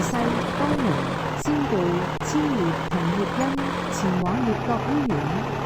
西、東門、仙貝、千葉同粵欣前往粵國醫院。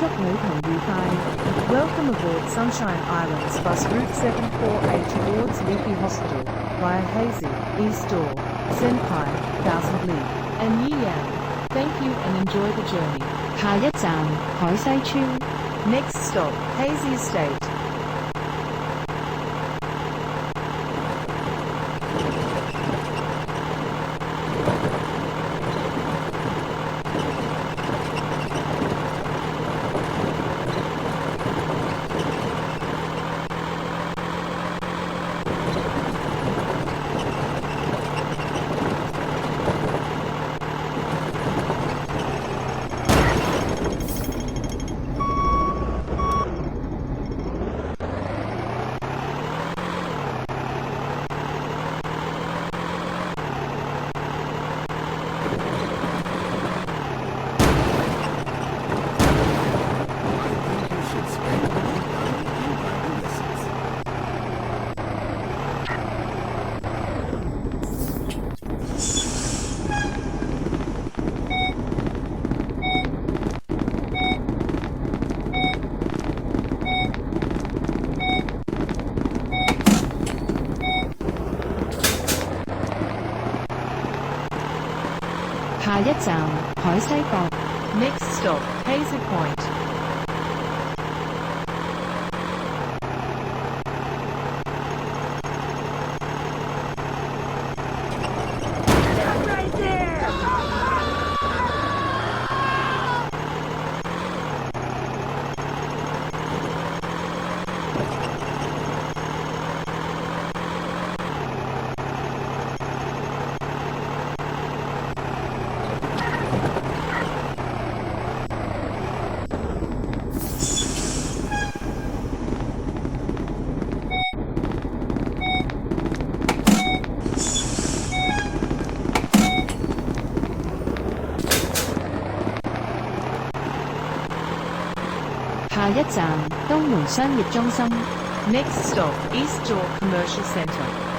祝旅途愉快。Welcome aboard Sunshine Islands bus route 748 towards Leafy Hospital via Hazy, East Door, Senpai, Thousand Leaf, and Yiyan. Thank you and enjoy the journey. 下一站海西村。Next stop, Hazy Estate. 下一站海西角。Next stop, Hazy Point. 下一站東門商業中心。Next stop, East Door Commercial Centre.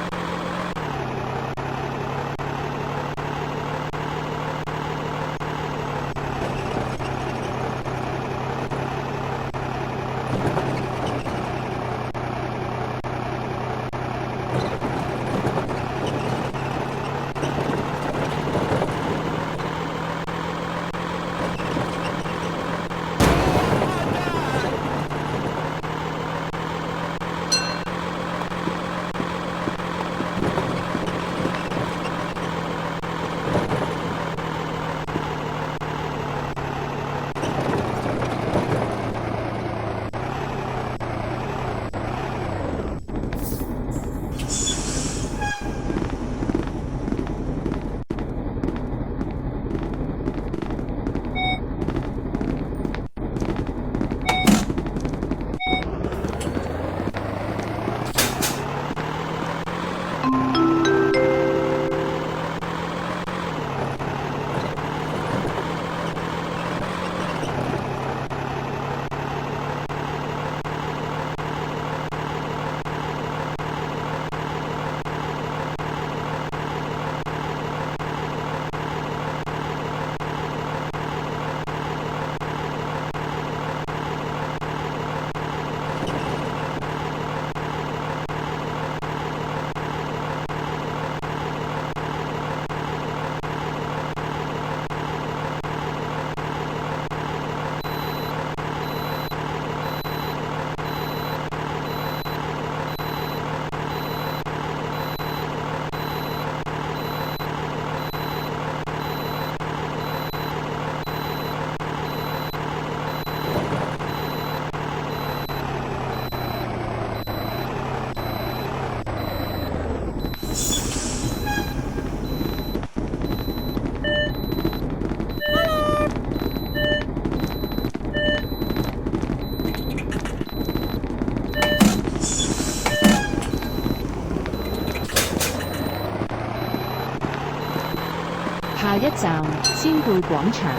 下一站仙貝廣場。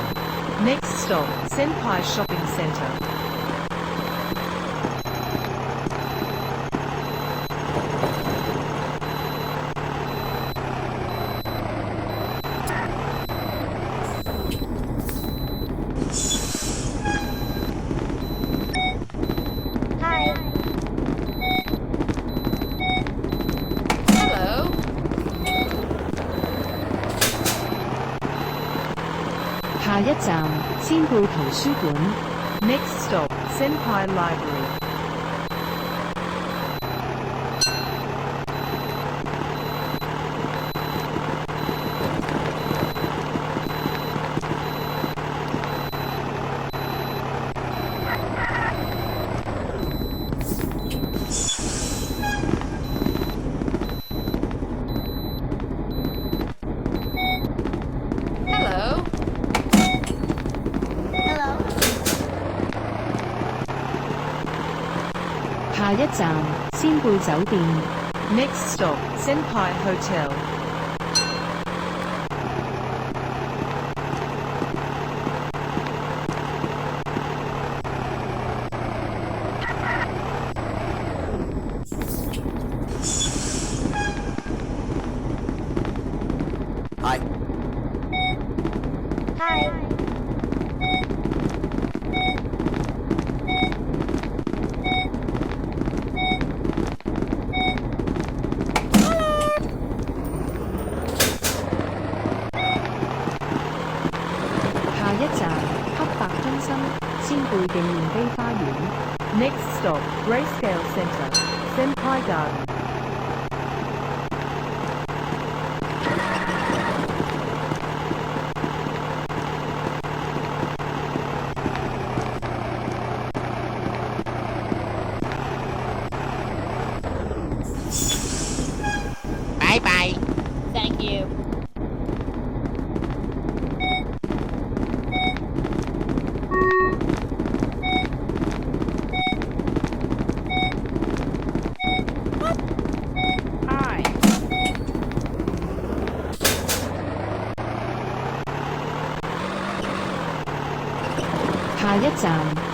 Next stop, Senpai Shopping Centre. 下下一站仙貝圖書館。Next stop, Senpai Library. Hello. Hello. 下一站仙貝酒店。Next stop, Senpai Hotel. Hi. Hi.下一站黑白中心仙貝紀念碑花園。 Next stop, Grayscale Center, Senpai Garden. Bye bye. Thank you. Hi. 下一站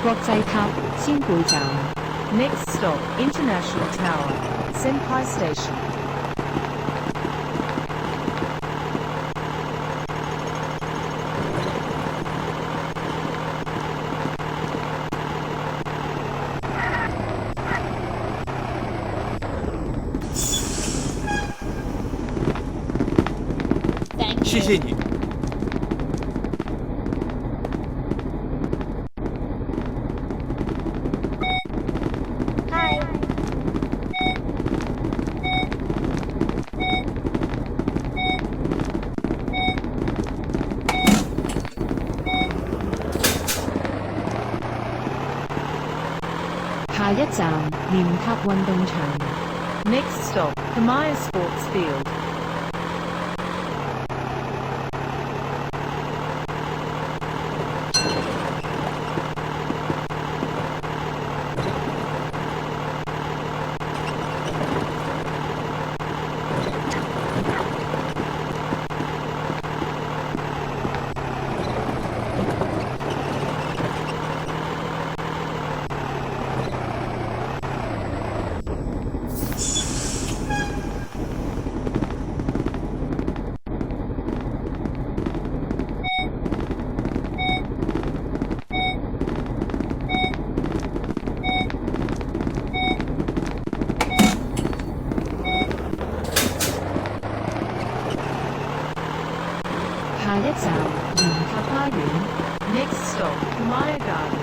國際塔仙貝站。 Next stop, International Tower, Senpai Station. Thank you. 谢谢你。Hi. 下一站廉塔運動場。 Next stop, Kamiya Sports Field.下一站廉塔花園。 Next stop, Kamiya Garden.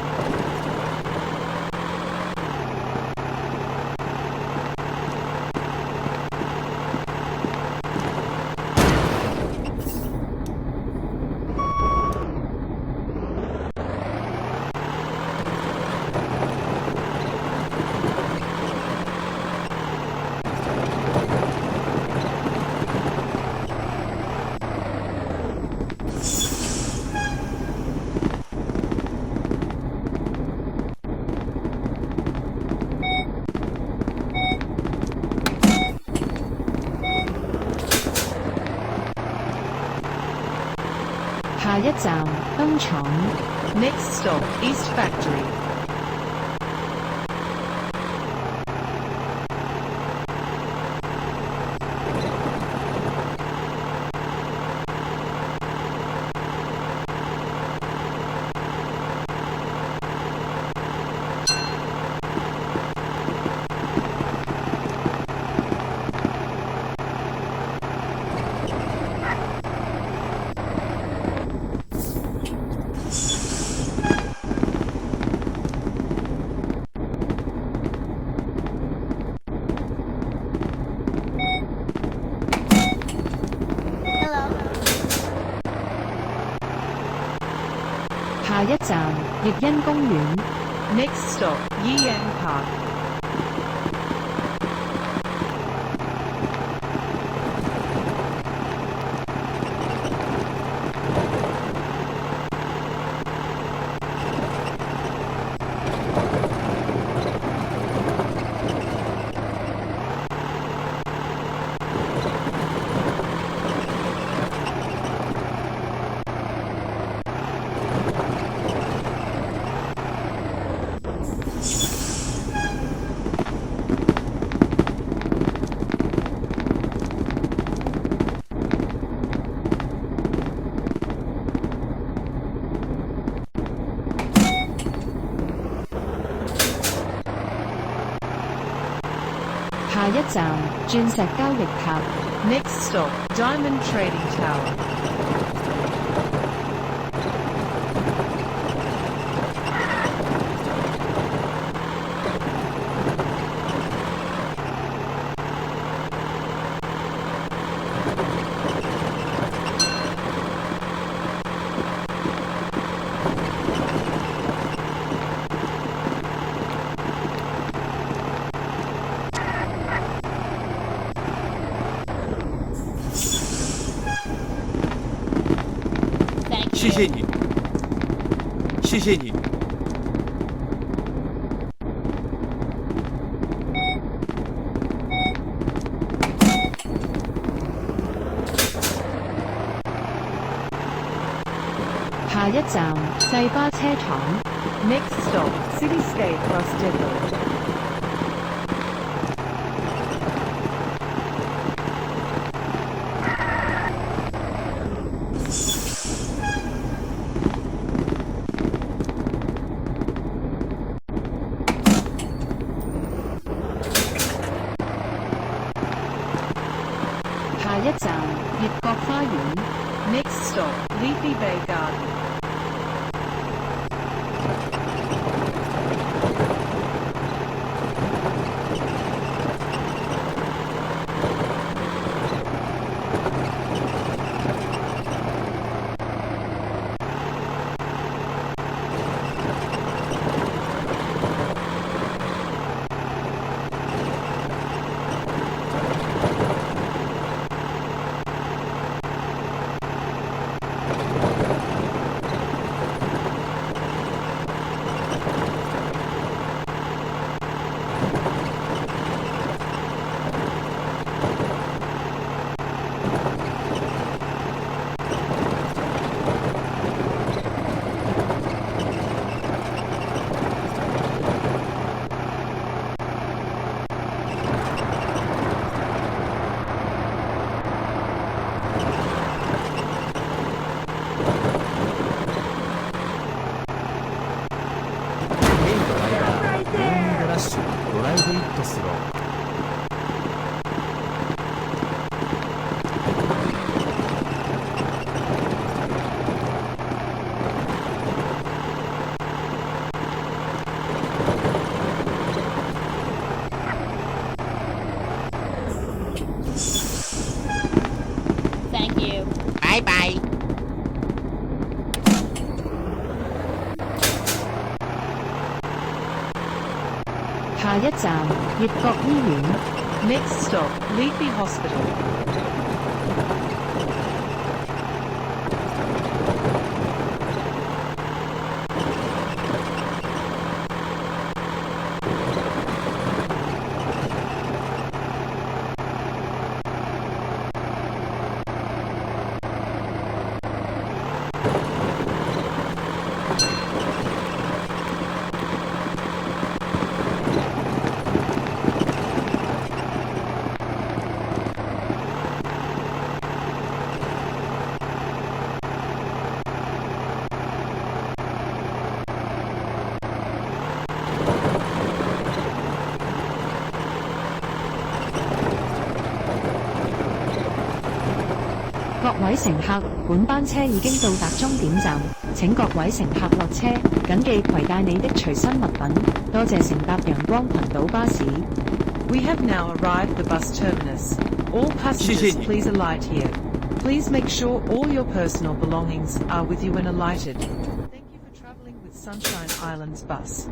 下一站燈廠。 Next stop, East Factory. 下一站奕欣公園。 Next stop, Yiyang Park. 下一站鑽石交易塔。 Next stop, Diamond Trading Tower. 谢谢你，谢谢你。下一站世巴車廠。 Next stop, Cityscape Bus Depot. 下一站悅國花園。 Next stop, Leafy Bay Garden. ドライブイットスロー。Thank you. Bye bye. 下一站悅國醫院。 Next stop, Leafy Hospital. 各位乘客，本班車已經到達終點站，請各位乘客落車，謹記攜帶你的隨身物品。多謝乘搭陽光群島巴士。We have now arrived at the bus terminus. All passengers, please alight here. Please make sure all your personal belongings are with you when alighted. Thank you for traveling. Sunshine Islands bus.